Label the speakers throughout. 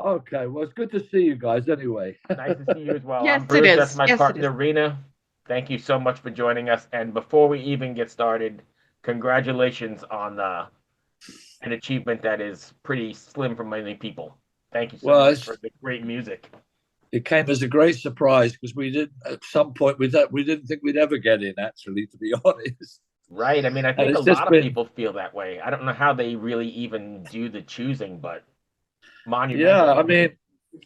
Speaker 1: Okay, well, it's good to see you guys anyway.
Speaker 2: Nice to see you as well.
Speaker 3: Yes,
Speaker 2: I'm
Speaker 3: it
Speaker 2: Bruce. That's
Speaker 3: is.
Speaker 2: my
Speaker 3: Yes, it is.
Speaker 2: partner, Rena. Thank you so much for joining us. And before we even get started, congratulations on an achievement that is pretty slim for many people. Thank you so
Speaker 1: Well,
Speaker 2: much for the great music.
Speaker 1: it came as a great surprise because we didn't, at some point, we didn't think we'd ever get in, actually, to be honest.
Speaker 2: Right. I mean, I
Speaker 1: And
Speaker 2: think a
Speaker 1: it's just
Speaker 2: lot of
Speaker 1: been,
Speaker 2: people feel that way. I don't know how they really even do the choosing, but
Speaker 1: yeah,
Speaker 2: monumental.
Speaker 1: I mean,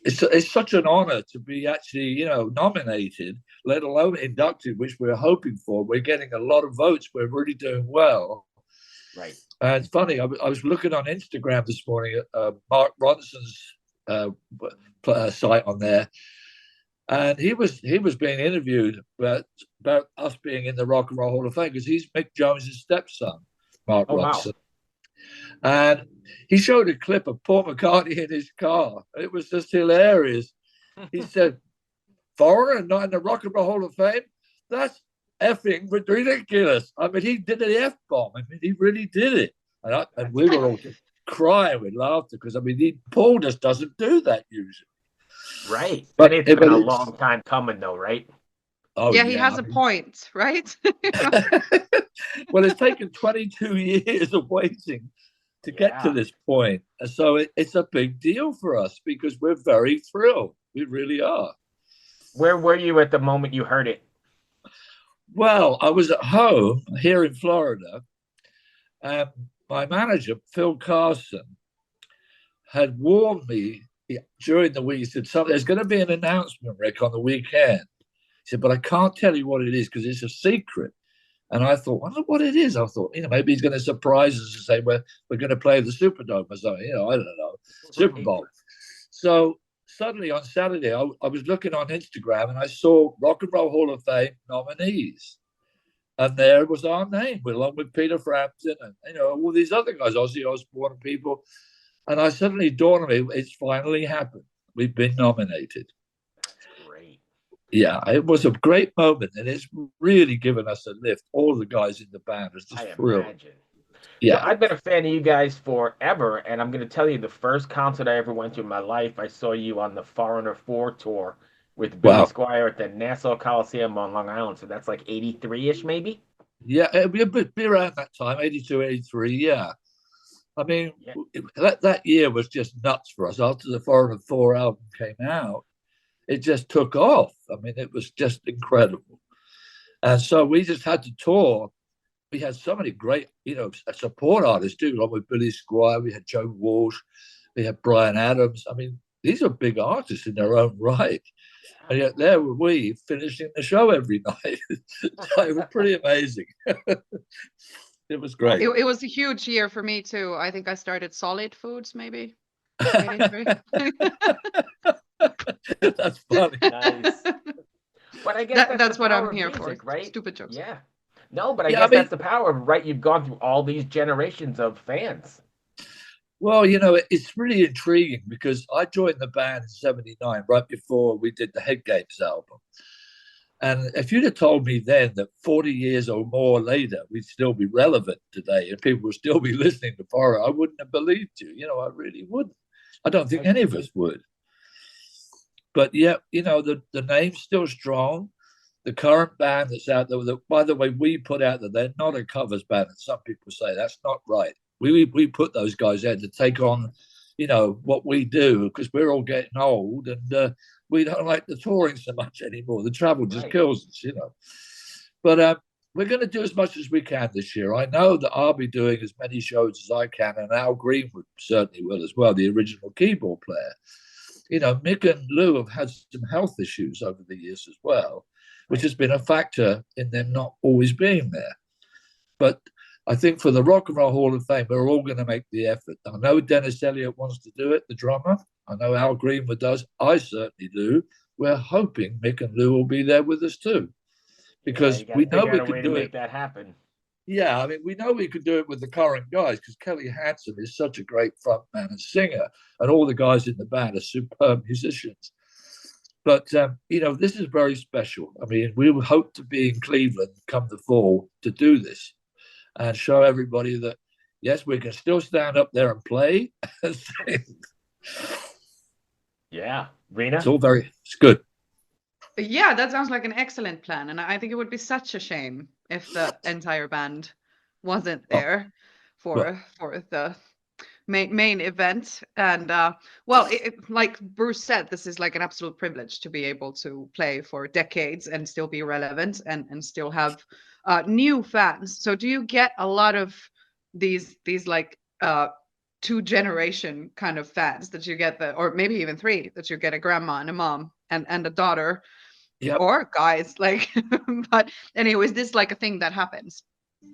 Speaker 1: it's such an honor to be actually, nominated, let alone inducted, which we're hoping for. We're getting a lot of votes. We're really doing well.
Speaker 2: Right.
Speaker 1: And it's funny, I was looking on Instagram this morning at Mark Ronson's uh, site on there, and he was being interviewed about us being in the Rock and Roll Hall of Fame because he's Mick Jones's stepson, Mark
Speaker 2: Oh, wow.
Speaker 1: Ronson, and he showed a clip of Paul McCartney in his car. It was just hilarious. He said, "Foreigner not in the Rock and Roll Hall of Fame? That's effing ridiculous." I mean, he did an F bomb. I mean, he really did it, and we were all just crying with laughter because I mean, Paul just doesn't do that usually.
Speaker 2: Right. And
Speaker 1: But
Speaker 2: it's been
Speaker 1: but
Speaker 2: a
Speaker 1: it's
Speaker 2: long time coming, though, right?
Speaker 1: oh
Speaker 3: Yeah, he
Speaker 1: yeah,
Speaker 3: has
Speaker 1: I
Speaker 3: a
Speaker 1: mean,
Speaker 3: point, right?
Speaker 1: well, it's taken 22 years of waiting to get to
Speaker 2: Yeah.
Speaker 1: this point, and so it's a big deal for us because we're very thrilled. We really are.
Speaker 2: Where were you at the moment you heard it?
Speaker 1: Well, I was at home here in Florida, and my manager, Phil Carson, had warned me during the week. He said, there's going to be an announcement, Rick, on the weekend. He said, but I can't tell you what it is because it's a secret. And I thought, I wonder what it is. I thought, maybe he's going to surprise us and say, we're going to play the Superdome or something. I don't know, Super
Speaker 2: Right.
Speaker 1: Bowl. So suddenly on Saturday, I was looking on Instagram and I saw Rock and Roll Hall of Fame nominees. And there was our name, along with Peter Frampton and all these other guys, Ozzy Osbourne and people. And I suddenly dawned on me, it's finally happened. We've been nominated.
Speaker 2: That's great.
Speaker 1: Yeah, it was a great moment, and it's really given us a lift. All the guys in the band are
Speaker 2: I
Speaker 1: just thrilled.
Speaker 2: imagine. So
Speaker 1: Yeah.
Speaker 2: I've been a fan of you guys forever, and I'm going to tell you the first concert I ever went to in my life, I saw you on the Foreigner 4 tour with Billy
Speaker 1: Wow.
Speaker 2: Squier at the Nassau Coliseum on Long Island. So that's like 83-ish, maybe?
Speaker 1: Yeah, it'd be around that time, 82, 83. Yeah. I mean,
Speaker 2: Yeah.
Speaker 1: that year was just nuts for us. After the Foreign and Four album came out, it just took off. I mean, it was just incredible. And so we just had to tour. We had so many great, support artists too, along with Billy Squire. We had Joe Walsh. We had Brian Adams. I mean, these are big artists in their own right. And yet there were we finishing the show every night. So it was pretty amazing. It was
Speaker 2: That's
Speaker 1: great.
Speaker 3: It was a huge year for me too. I think I started Solid Foods maybe 83.
Speaker 1: That's funny.
Speaker 2: nice. But I guess that's the
Speaker 3: That's what I'm
Speaker 2: power of
Speaker 3: here for.
Speaker 2: music, right?
Speaker 3: Stupid jokes.
Speaker 2: Yeah. No, but I
Speaker 1: Yeah, I
Speaker 2: guess
Speaker 1: mean,
Speaker 2: that's the power of, right? You've gone through all these generations of fans.
Speaker 1: well, it's really intriguing because I joined the band in '79, right before we did the Head Games album. And if you'd have told me then that 40 years or more later, we'd still be relevant today and people would still be listening to Foreigner, I wouldn't have believed you. I really wouldn't. I don't think
Speaker 2: Right.
Speaker 1: any of us would. But yeah, the name's still strong. The current band that's out there, by the way, we put out that they're not a covers band. And some people say that's not right. We put those guys out to take on, what we do because we're all getting old and we don't like the touring so much anymore. The travel just
Speaker 2: Right.
Speaker 1: kills us. But we're going to do as much as we can this year. I know that I'll be doing as many shows as I can, and Al Greenwood certainly will as well, the original keyboard player. Mick and Lou have had some health issues over the years as well, which
Speaker 2: Right.
Speaker 1: has been a factor in them not always being there. But I think for the Rock and Roll Hall of Fame, we're all going to make the effort. I know Dennis Elliott wants to do it, the drummer. I know Al Greenwood does. I certainly do. We're hoping Mick and Lou will be there with us too,
Speaker 2: Yeah,
Speaker 1: because
Speaker 2: you got to
Speaker 1: we know
Speaker 2: figure out
Speaker 1: we
Speaker 2: a way
Speaker 1: can
Speaker 2: to
Speaker 1: do
Speaker 2: make
Speaker 1: it.
Speaker 2: that happen.
Speaker 1: Yeah, I mean, we know we could do it with the current guys because Kelly Hansen is such a great frontman and singer, and all the guys in the band are superb musicians. But this is very special. I mean, we would hope to be in Cleveland come the fall to do this and show everybody that yes, we can still stand up there and play.
Speaker 2: Yeah,
Speaker 1: It's
Speaker 2: Rena.
Speaker 1: all it's good.
Speaker 3: Yeah, that sounds like an excellent plan, and I think it would be such a shame if the entire band wasn't
Speaker 1: Oh,
Speaker 3: there
Speaker 1: well,
Speaker 3: for the main event. And well, like Bruce said, this is like an absolute privilege to be able to play for decades and still be relevant and still have new fans. So do you get a lot of these like two generation kind of fans that you get, or maybe even three, that you get a grandma and a mom and a daughter,
Speaker 1: yep.
Speaker 3: or guys like but anyway, is this like a thing that happens?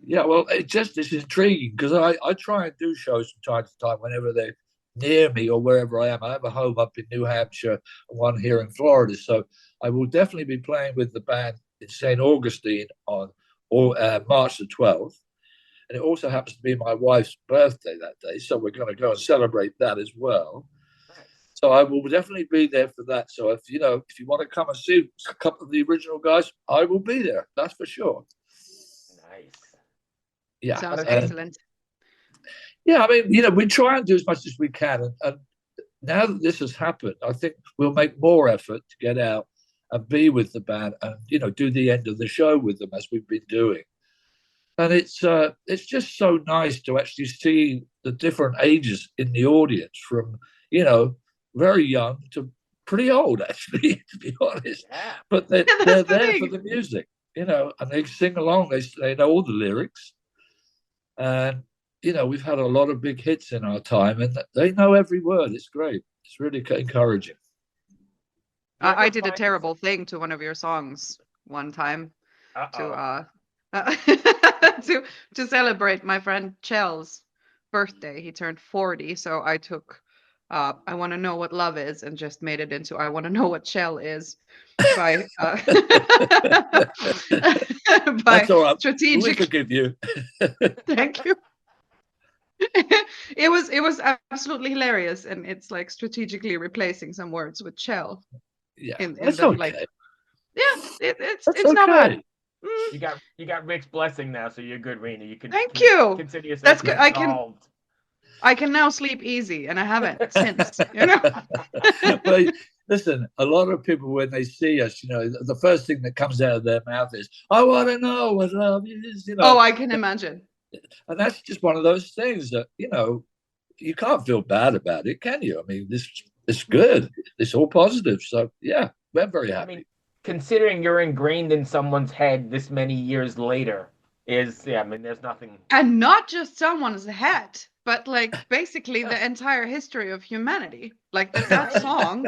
Speaker 1: Yeah, well, it's intriguing because I try and do shows from time to time whenever they're near me or wherever I am. I have a home up in New Hampshire and one here in Florida. So I will definitely be playing with the band in St. Augustine on March the 12th. And it also happens to be my wife's birthday that day. So we're going to go and celebrate that as well.
Speaker 2: Nice.
Speaker 1: So I will definitely be there for that. So if you want to come and see a couple of the original guys, I will be there. That's for sure.
Speaker 2: Nice.
Speaker 1: Yeah.
Speaker 3: Sounds excellent.
Speaker 1: Yeah, I mean, we try and do as much as we can. And now that this has happened, I think we'll make more effort to get out and be with the band and, do the end of the show with them as we've been doing. And it's just so nice to actually see the different ages in the audience from, very young to pretty old, actually, to be honest.
Speaker 2: Yeah.
Speaker 1: But they're
Speaker 3: That's the
Speaker 1: there
Speaker 3: thing.
Speaker 1: for the music, and they sing along. They know all the lyrics. And, we've had a lot of big hits in our time, and they know every word. It's great. It's really encouraging.
Speaker 3: I did a terrible thing to one of your songs one time
Speaker 2: Uh-oh.
Speaker 3: to to celebrate my friend Chell's birthday. He turned 40, so I took I Want to Know What Love Is and just made it into I Want to Know What Chell Is by
Speaker 1: That's all right. We
Speaker 3: strategic.
Speaker 1: forgive you.
Speaker 3: Thank you. It was absolutely hilarious, and it's like strategically replacing some words with Chell
Speaker 1: Yeah,
Speaker 3: in
Speaker 1: that's
Speaker 3: the
Speaker 1: okay.
Speaker 3: like. Yeah, it's
Speaker 1: That's
Speaker 3: it's not bad.
Speaker 1: okay.
Speaker 2: You got Rick's blessing now, so you're good, Rena. You can
Speaker 3: Thank you.
Speaker 2: consider yourself
Speaker 3: That's good.
Speaker 2: solved.
Speaker 3: I can now sleep easy, and I haven't since. You know.
Speaker 1: But listen, a lot of people when they see us, the first thing that comes out of their mouth is, "I want to know what love is."
Speaker 3: Oh, I can imagine.
Speaker 1: And that's just one of those things that you can't feel bad about it, can you? I mean, it's good. It's all positive. So yeah, we're very happy.
Speaker 2: I mean, considering you're ingrained in someone's head this many years later, I mean, there's nothing.
Speaker 3: And not just someone's head, but like basically the entire history of humanity. Like that song.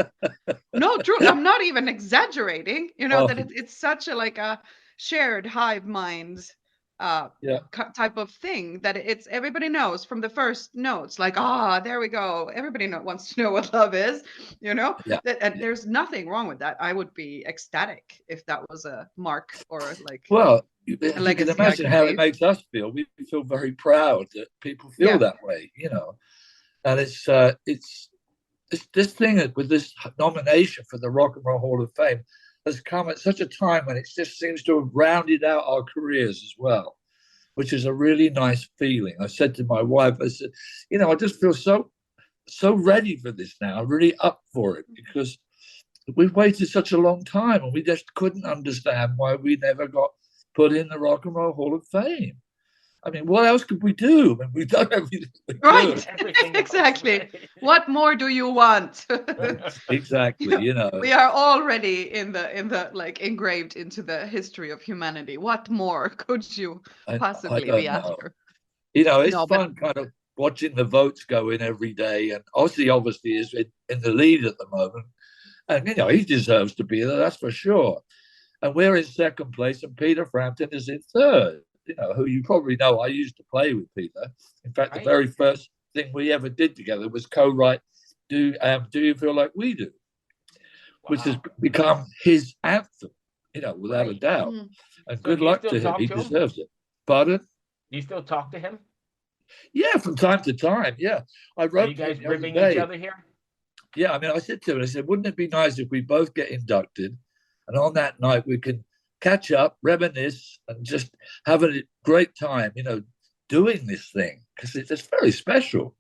Speaker 3: No, true. I'm not even exaggerating. That it's such a shared hive mind type of thing that it's everybody knows from the first notes. Like, there we go. Everybody wants to know what love is. And there's nothing wrong with that. I would be ecstatic if that was a mark or like.
Speaker 1: Well,
Speaker 3: a
Speaker 1: you can
Speaker 3: legacy
Speaker 1: imagine how it makes us feel. We feel very proud that people feel that way, And it's this thing with this nomination for the Rock and Roll Hall of Fame has come at such a time when it just seems to have rounded out our careers as well, which is a really nice feeling. I said to my wife, I said, I just feel so ready for this now. I'm really up for it because we've waited such a long time and we just couldn't understand why we never got put in the Rock and Roll Hall of Fame. I mean, what else could we do? I mean, we've done everything we could.
Speaker 3: Right. Exactly. What more do you want?
Speaker 1: Exactly.
Speaker 3: We are already in the like engraved into the history of humanity. What more could you possibly be after?
Speaker 1: It's fun kind of watching the votes go in every day. And obviously is in the lead at the moment. And, he deserves to be there, that's for sure. And we're in second place, and Peter Frampton is in third. Who you probably know. I used to play with Peter. In fact, the very first thing we ever did together was co-write "Do You Feel Like We Do," which has become his anthem, without a doubt. And so good luck to him. He deserves it. Pardon?
Speaker 2: Do you still talk to him?
Speaker 1: Yeah, from time to time. Yeah, I wrote.
Speaker 2: Are you guys ribbing each other here?
Speaker 1: Yeah, I mean, I said to him, I said, wouldn't it be nice if we both get inducted, and on that night we can catch up, reminisce, and just have a great time, doing this thing because it's very special.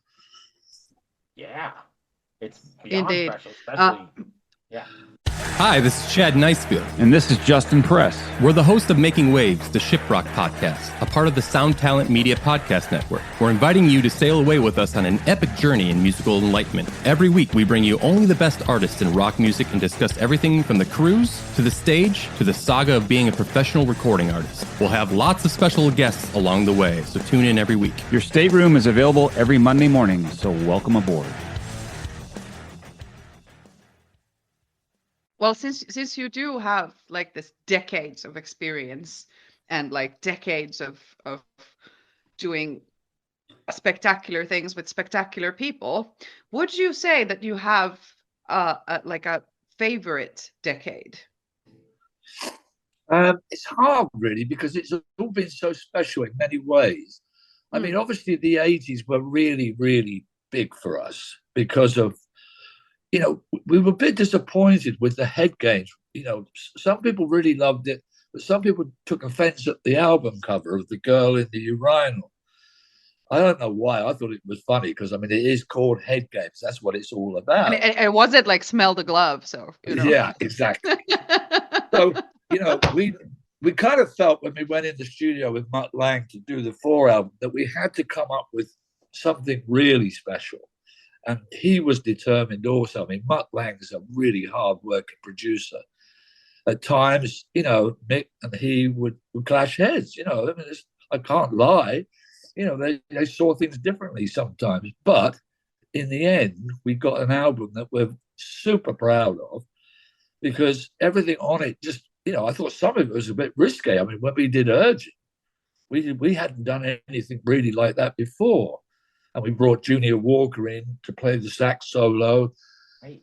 Speaker 2: Yeah. It's beyond
Speaker 3: Indeed.
Speaker 2: special, especially. Yeah.
Speaker 4: Hi, this is Chad Nicefield.
Speaker 5: And this is Justin Press.
Speaker 4: We're the host of Making Waves, the Shiprock podcast, a part of the Sound Talent Media Podcast Network. We're inviting you to sail away with us on an epic journey in musical enlightenment. Every week, we bring you only the best artists in rock music and discuss everything from the cruise to the stage to the saga of being a professional recording artist. We'll have lots of special guests along the way, so tune in every week.
Speaker 5: Your stateroom is available every Monday morning, so welcome aboard.
Speaker 3: Well, since you do have like this decades of experience and like decades of doing spectacular things with spectacular people, would you say that you have like a favorite decade?
Speaker 1: It's hard, really, because it's all been so special in many ways. I mean, obviously, the 80s were really, really big for us because of, you know, we were a bit disappointed with the head games. You know, some people really loved it, but some people took offense at the album cover of the girl in the urinal. I don't know why. I thought it was funny because, I mean, it is called Head Games. That's what it's all about.
Speaker 3: And it wasn't like smell the glove, so you know.
Speaker 1: Yeah, exactly. So, you know, we kind of felt when we went in the studio with Mutt Lange to do the 4 album that we had to come up with something really special. And he was determined also. I mean, Mutt Lange is a really hard-working producer. At times, you know, Mick and he would clash heads. You know, I mean, I can't lie. You know, they saw things differently sometimes. But in the end, we got an album that we're super proud of because everything on it just, you know, I thought some of it was a bit risque. I mean, when we did Urgent, we hadn't done anything really like that before. And we brought Junior Walker in to play the sax solo.
Speaker 2: Right.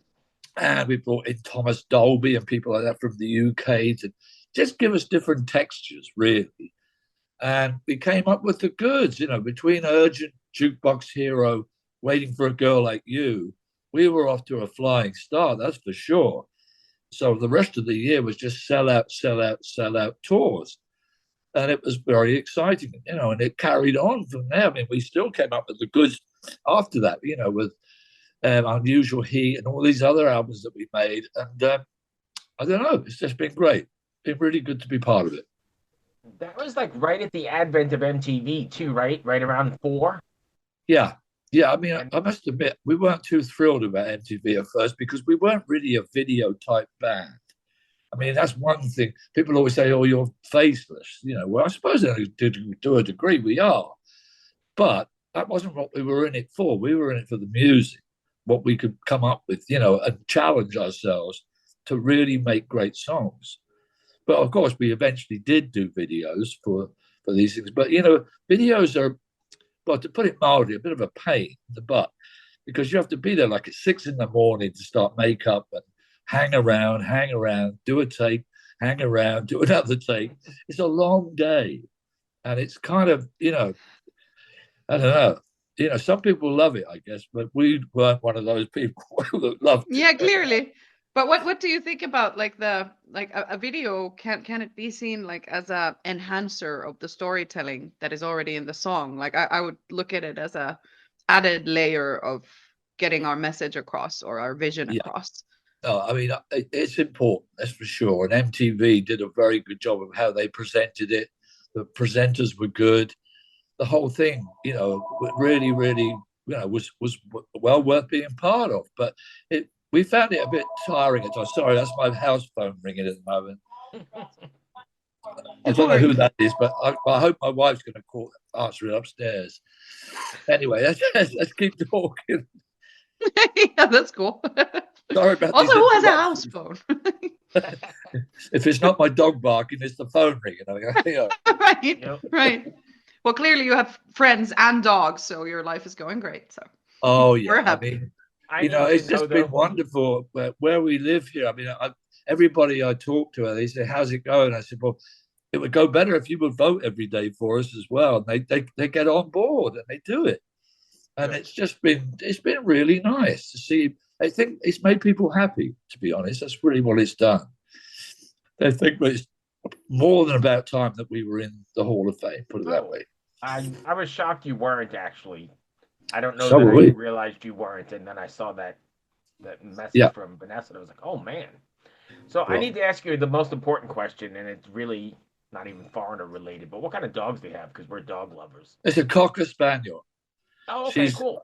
Speaker 1: And we brought in Thomas Dolby and people like that from the UK to just give us different textures, really. And we came up with the goods, you know, between Urgent, Jukebox Hero, Waiting for a Girl Like You. We were off to a flying start, that's for sure. So the rest of the year was just sell out tours. And it was very exciting, you know, and it carried on from there. I mean, we still came up with the goods after that, you know, with Unusual Heat and all these other albums that we made. And I don't know, it's just been great. Been really good to be part of it.
Speaker 2: That was like right at the advent of MTV too, right? Right around 4.
Speaker 1: Yeah. I mean, I must admit, we weren't too thrilled about MTV at first because we weren't really a video type band. I mean, that's one thing. People always say, oh, you're faceless. You know, well, I suppose to a degree we are. But that wasn't what we were in it for. We were in it for the music, what we could come up with, you know, and challenge ourselves to really make great songs. But, of course, we eventually did do videos for these things. But, you know, videos are, well, to put it mildly, a bit of a pain in the butt because you have to be there like at 6 a.m. to start makeup and hang around, do a take, hang around, do another take. It's a long day. And it's kind of, you know, I don't know. You know, some people love it, I guess, but we weren't one of those people that loved it.
Speaker 3: Yeah, clearly. But what do you think about like a video? Can it be seen like as a enhancer of the storytelling that is already in the song? Like I would look at it as a added layer of getting our message across or our vision across.
Speaker 1: No, I mean, it's important, that's for sure. And MTV did a very good job of how they presented it. The presenters were good. The whole thing, you know, really, really, you know, was well worth being part of. But we found it a bit tiring at times. Sorry, that's my house phone ringing at the moment. I don't know who that is, but I hope my wife's going to answer it upstairs. Anyway, let's keep talking.
Speaker 3: Yeah, that's cool.
Speaker 1: Sorry about
Speaker 3: also, who has a house phone?
Speaker 1: If it's not my dog barking, it's the phone ringing.
Speaker 3: Right, right. Well, clearly you have friends and dogs, so your life is going great. So.
Speaker 1: Oh yeah,
Speaker 3: we're happy.
Speaker 1: I mean, you know, it's just been wonderful. Where we live here, I mean, everybody I talk to, they say, "How's it going?" I said, "Well, it would go better if you would vote every day for us as well." And they get on board and they do it, and it's been really nice to see. I think it's made people happy. To be honest, that's really what it's done. They think it's more than about time that we were in the Hall of Fame. Put it that way.
Speaker 2: I was shocked you weren't actually. I don't know
Speaker 1: So
Speaker 2: that I
Speaker 1: we.
Speaker 2: realized you weren't, and then I saw that that message
Speaker 1: Yeah.
Speaker 2: from Vanessa. And I was like, oh man. So I
Speaker 1: Well-
Speaker 2: need to ask you the most important question, and it's really not even foreigner related, but what kind of dogs do you have? Because we're dog lovers.
Speaker 1: It's a Cocker Spaniel.
Speaker 2: Oh, okay,
Speaker 1: She's-
Speaker 2: cool.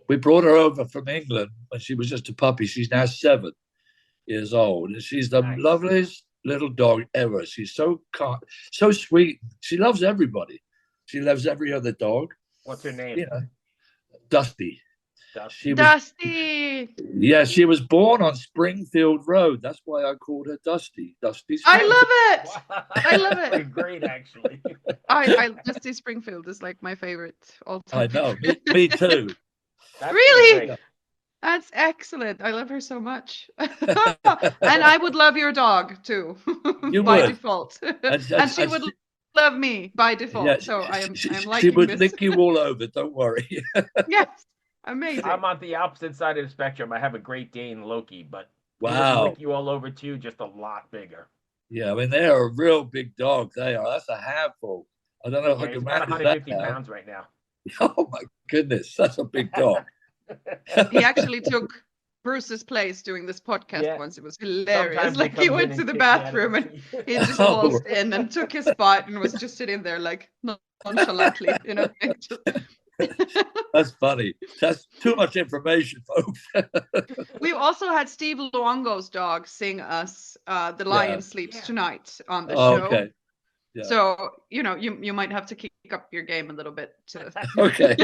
Speaker 1: We brought her over from England when she was just a puppy. She's now 7 years old, and she's the
Speaker 2: Nice.
Speaker 1: loveliest little dog ever. She's so kind, so sweet. She loves everybody. She loves every other dog.
Speaker 2: What's her name?
Speaker 1: You know, Dusty.
Speaker 2: Dusty.
Speaker 1: She was,
Speaker 3: Dusty.
Speaker 1: yeah, she was born on Springfield Road. That's why I called her Dusty. Dusty.
Speaker 3: I
Speaker 1: Springfield.
Speaker 3: love it. I love it.
Speaker 2: Pretty great, actually.
Speaker 3: I Dusty Springfield is like my favorite all
Speaker 1: I
Speaker 3: time.
Speaker 1: know. Me too.
Speaker 2: That's
Speaker 3: Really?
Speaker 2: pretty great.
Speaker 3: That's excellent. I love her so much. And I would love your dog too,
Speaker 1: You
Speaker 3: by
Speaker 1: would.
Speaker 3: default.
Speaker 1: And
Speaker 3: She would love me by default.
Speaker 1: Yeah,
Speaker 3: So I'm
Speaker 1: she
Speaker 3: liking
Speaker 1: would
Speaker 3: this.
Speaker 1: lick you all over. Don't worry.
Speaker 3: Yes, amazing.
Speaker 2: I'm on the opposite side of the spectrum. I have a Great Dane Loki, but he would
Speaker 1: Wow.
Speaker 2: lick you all over too, just a lot bigger.
Speaker 1: Yeah, I mean they are a real big dog. They are. That's a handful. I don't know if
Speaker 2: Yeah,
Speaker 1: I
Speaker 2: he's
Speaker 1: can
Speaker 2: about
Speaker 1: manage
Speaker 2: 150
Speaker 1: that now.
Speaker 2: pounds right now.
Speaker 1: Oh my goodness, that's a big dog.
Speaker 3: He actually took Bruce's place doing this podcast
Speaker 2: Yeah.
Speaker 3: once. It was hilarious.
Speaker 2: Sometimes
Speaker 3: Like
Speaker 2: he
Speaker 3: he
Speaker 2: comes
Speaker 3: went
Speaker 2: in
Speaker 3: to the
Speaker 2: kicks you out of
Speaker 3: bathroom
Speaker 2: the
Speaker 3: and
Speaker 2: seat.
Speaker 3: he just
Speaker 1: Oh.
Speaker 3: waltzed in and took his spot and was just sitting there like nonchalantly, you know.
Speaker 1: That's funny. That's too much information, folks.
Speaker 3: We've also had Steve Luongo's dog sing us "The Lion
Speaker 1: Yeah.
Speaker 3: Sleeps
Speaker 2: Yeah.
Speaker 3: Tonight" on the
Speaker 1: Oh,
Speaker 3: show.
Speaker 1: okay. Yeah.
Speaker 3: So you might have to kick up your game a little bit.
Speaker 1: Okay. Okay.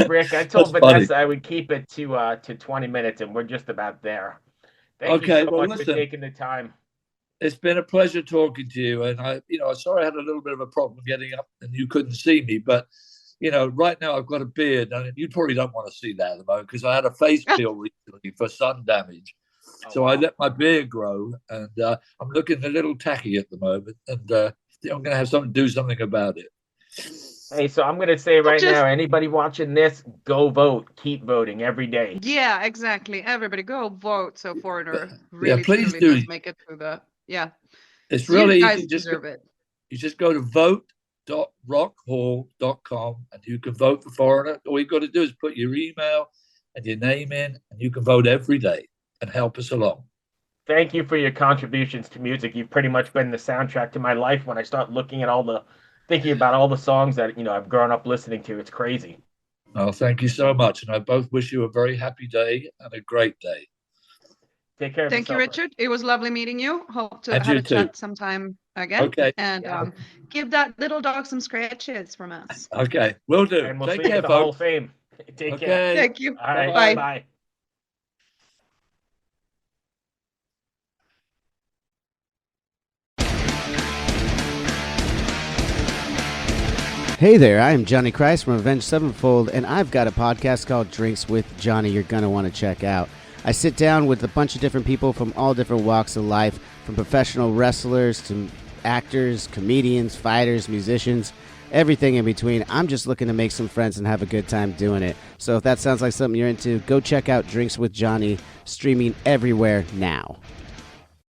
Speaker 2: Rick, I told
Speaker 1: That's funny.
Speaker 2: Vanessa I would keep it to 20 minutes, and we're just about there. Thank
Speaker 1: Okay,
Speaker 2: you so
Speaker 1: well,
Speaker 2: much for
Speaker 1: listen.
Speaker 2: taking the time.
Speaker 1: It's been a pleasure talking to you. And I'm sorry I had a little bit of a problem getting up and you couldn't see me. But, right now I've got a beard. And you probably don't want to see that at the moment because I had a face peel recently for sun damage.
Speaker 2: Oh,
Speaker 1: So I
Speaker 2: wow.
Speaker 1: let my beard grow. And I'm looking a little tacky at the moment. And I'm going to have to do something about it.
Speaker 2: Hey, so I'm going to say right
Speaker 3: Just-
Speaker 2: now, anybody watching this, go vote. Keep voting every day.
Speaker 3: Yeah, exactly. Everybody go vote so Foreigner really
Speaker 1: please
Speaker 3: truly
Speaker 1: do.
Speaker 3: does make it through the
Speaker 1: It's really
Speaker 3: you guys
Speaker 1: easy.
Speaker 3: deserve it.
Speaker 1: You just go to vote.rockhall.com and you can vote for Foreigner. All you've got to do is put your email and your name in, and you can vote every day and help us along.
Speaker 2: Thank you for your contributions to music. You've pretty much been the soundtrack to my life when I start looking at thinking about all the songs that, I've grown up listening to. It's crazy.
Speaker 1: Oh, thank you so much. And I both wish you a very happy day and a great day.
Speaker 2: Take care of
Speaker 3: Thank you,
Speaker 2: yourself.
Speaker 3: Richard. It was lovely meeting you. Hope to
Speaker 1: And
Speaker 3: have
Speaker 1: you
Speaker 3: a
Speaker 1: too.
Speaker 3: chat sometime again.
Speaker 1: Okay.
Speaker 3: And
Speaker 2: Yeah.
Speaker 3: give that little dog some scratches from us.
Speaker 1: Okay. Will do.
Speaker 2: And we'll
Speaker 1: Take
Speaker 2: see you
Speaker 1: care,
Speaker 2: at the Hall of
Speaker 1: folks.
Speaker 2: Fame. Take care.
Speaker 1: Okay.
Speaker 3: Thank you.
Speaker 2: All right.
Speaker 3: Bye.
Speaker 2: Bye.
Speaker 6: Hey there, I am Johnny Christ from Avenged Sevenfold, and I've got a podcast called Drinks with Johnny you're going to want to check out. I sit down with a bunch of different people from all different walks of life, from professional wrestlers to actors, comedians, fighters, musicians, everything in between. I'm just looking to make some friends and have a good time doing it. So if that sounds like something you're into, go check out Drinks with Johnny, streaming everywhere now.